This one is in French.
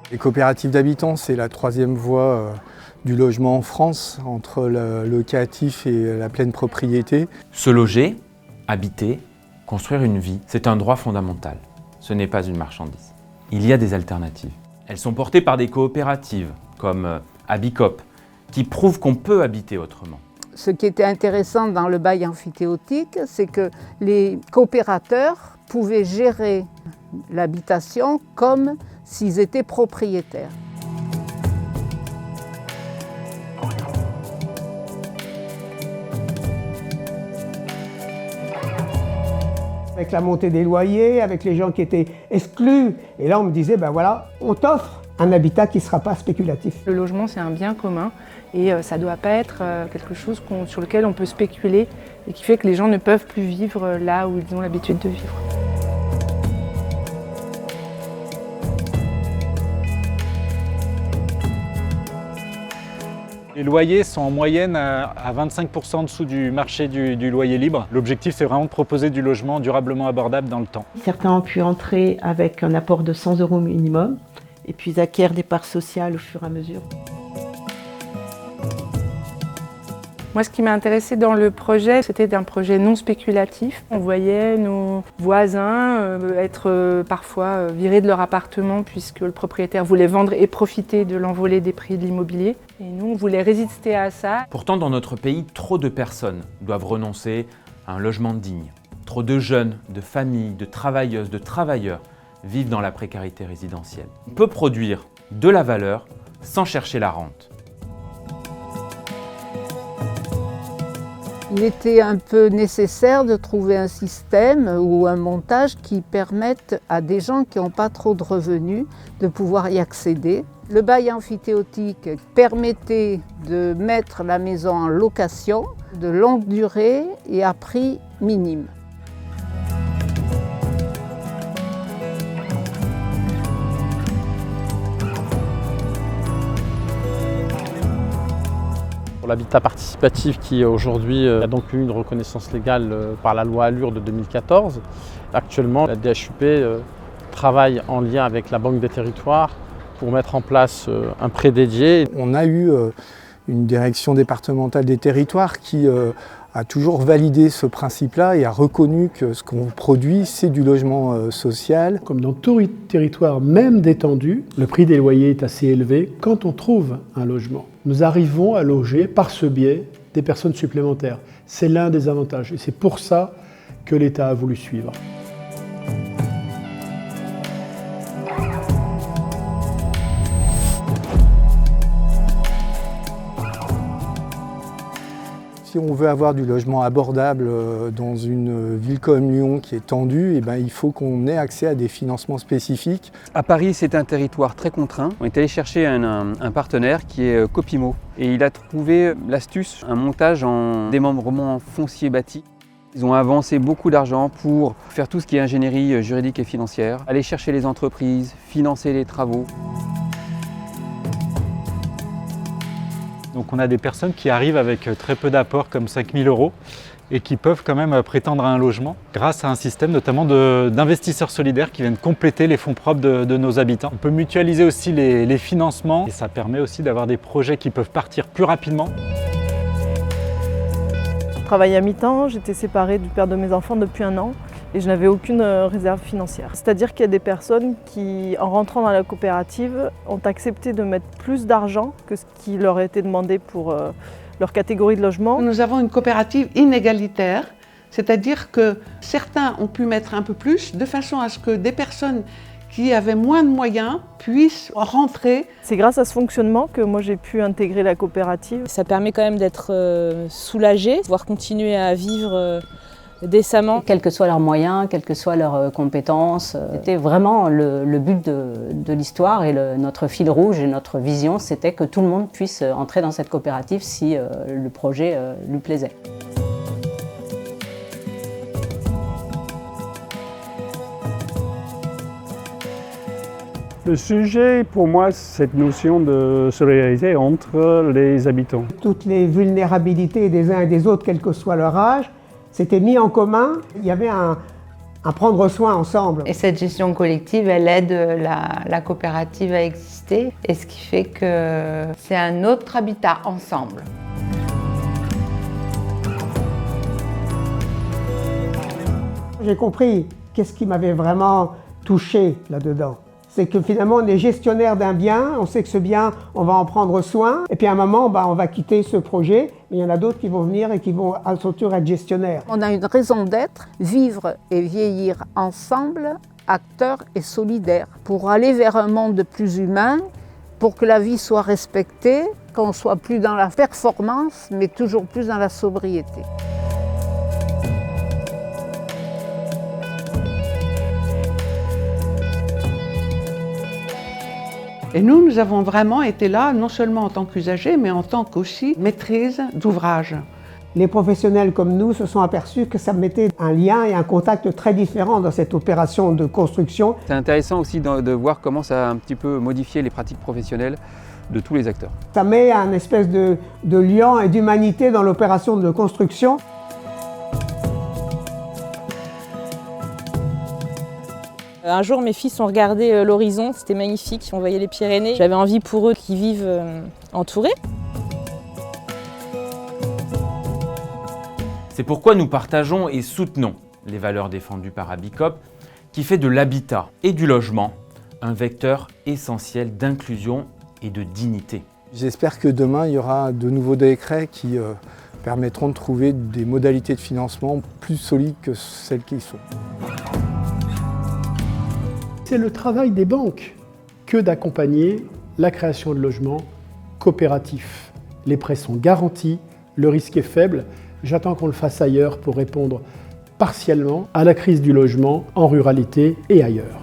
Les coopératives d'habitants, c'est la troisième voie du logement en France, entre le locatif et la pleine propriété. Se loger, habiter, construire une vie, c'est un droit fondamental. Ce n'est pas une marchandise. Il y a des alternatives. Elles sont portées par des coopératives, comme Habicop, qui prouvent qu'on peut habiter autrement. Ce qui était intéressant dans le bail amphithéotique, c'est que les coopérateurs pouvaient gérer l'habitation comme s'ils étaient propriétaires. Avec la montée des loyers, avec les gens qui étaient exclus. Et là, on me disait, ben voilà, on t'offre un habitat qui ne sera pas spéculatif. Le logement, c'est un bien commun et ça ne doit pas être quelque chose sur lequel on peut spéculer et qui fait que les gens ne peuvent plus vivre là où ils ont l'habitude de vivre. Les loyers sont en moyenne à 25% en dessous du marché du loyer libre. L'objectif, c'est vraiment de proposer du logement durablement abordable dans le temps. Certains ont pu entrer avec un apport de 100 € minimum et puis acquièrent des parts sociales au fur et à mesure. Moi, ce qui m'a intéressé dans le projet, c'était un projet non spéculatif. On voyait nos voisins être parfois virés de leur appartement puisque le propriétaire voulait vendre et profiter de l'envolée des prix de l'immobilier. Et nous, on voulait résister à ça. Pourtant, dans notre pays, trop de personnes doivent renoncer à un logement digne. Trop de jeunes, de familles, de travailleuses, de travailleurs vivent dans la précarité résidentielle. On peut produire de la valeur sans chercher la rente. Il était un peu nécessaire de trouver un système ou un montage qui permette à des gens qui n'ont pas trop de revenus de pouvoir y accéder. Le bail amphithéotique permettait de mettre la maison en location de longue durée et à prix minime. L'habitat participatif qui aujourd'hui a donc eu une reconnaissance légale par la loi Allure de 2014. Actuellement, la DHUP travaille en lien avec la Banque des Territoires pour mettre en place un prêt dédié. On a eu une direction départementale des territoires qui a toujours validé ce principe-là et a reconnu que ce qu'on produit, c'est du logement social. Comme dans tout territoire, même détendu, le prix des loyers est assez élevé quand on trouve un logement. Nous arrivons à loger par ce biais des personnes supplémentaires. C'est l'un des avantages et c'est pour ça que l'État a voulu suivre. Si on veut avoir du logement abordable dans une ville comme Lyon qui est tendue, il faut qu'on ait accès à des financements spécifiques. À Paris, c'est un territoire très contraint. On est allé chercher un partenaire qui est Copimo et il a trouvé l'astuce, un montage en démembrement foncier bâti. Ils ont avancé beaucoup d'argent pour faire tout ce qui est ingénierie juridique et financière, aller chercher les entreprises, financer les travaux. Donc on a des personnes qui arrivent avec très peu d'apports, comme 5 000 € et qui peuvent quand même prétendre à un logement grâce à un système notamment d'investisseurs solidaires qui viennent compléter les fonds propres de nos habitants. On peut mutualiser aussi les financements et ça permet aussi d'avoir des projets qui peuvent partir plus rapidement. Je travaillais à mi-temps, j'étais séparée du père de mes enfants depuis 1 an et je n'avais aucune réserve financière. C'est-à-dire qu'il y a des personnes qui, en rentrant dans la coopérative, ont accepté de mettre plus d'argent que ce qui leur a été demandé pour leur catégorie de logement. Nous avons une coopérative inégalitaire, c'est-à-dire que certains ont pu mettre un peu plus de façon à ce que des personnes qui avaient moins de moyens puissent rentrer. C'est grâce à ce fonctionnement que moi j'ai pu intégrer la coopérative. Ça permet quand même d'être soulagé, de pouvoir continuer à vivre décemment. Quels que soient leurs moyens, quelles que soient leurs compétences. C'était vraiment le but de l'histoire et notre fil rouge et notre vision, c'était que tout le monde puisse entrer dans cette coopérative si le projet lui plaisait. Le sujet, pour moi, c'est cette notion de solidarité entre les habitants. Toutes les vulnérabilités des uns et des autres, quel que soit leur âge, c'était mis en commun. Il y avait à prendre soin ensemble. Et cette gestion collective, elle aide la coopérative à exister, et ce qui fait que c'est un autre habitat ensemble. J'ai compris qu'est-ce qui m'avait vraiment touché là-dedans. C'est que finalement, on est gestionnaire d'un bien, on sait que ce bien, on va en prendre soin, et puis à un moment, on va quitter ce projet, mais il y en a d'autres qui vont venir et qui vont à son tour être gestionnaires. On a une raison d'être, vivre et vieillir ensemble, acteurs et solidaires, pour aller vers un monde plus humain, pour que la vie soit respectée, qu'on soit plus dans la performance, mais toujours plus dans la sobriété. Et nous avons vraiment été là, non seulement en tant qu'usagers, mais en tant qu'aussi maîtrise d'ouvrage. Les professionnels comme nous se sont aperçus que ça mettait un lien et un contact très différent dans cette opération de construction. C'est intéressant aussi de voir comment ça a un petit peu modifié les pratiques professionnelles de tous les acteurs. Ça met un espèce de lien et d'humanité dans l'opération de construction. Un jour, mes fils ont regardé l'horizon, c'était magnifique, on voyait les Pyrénées. J'avais envie pour eux qu'ils vivent entourés. C'est pourquoi nous partageons et soutenons les valeurs défendues par Abicop, qui fait de l'habitat et du logement un vecteur essentiel d'inclusion et de dignité. J'espère que demain, il y aura de nouveaux décrets qui permettront de trouver des modalités de financement plus solides que celles qui sont. C'est le travail des banques que d'accompagner la création de logements coopératifs. Les prêts sont garantis, le risque est faible. J'attends qu'on le fasse ailleurs pour répondre partiellement à la crise du logement en ruralité et ailleurs.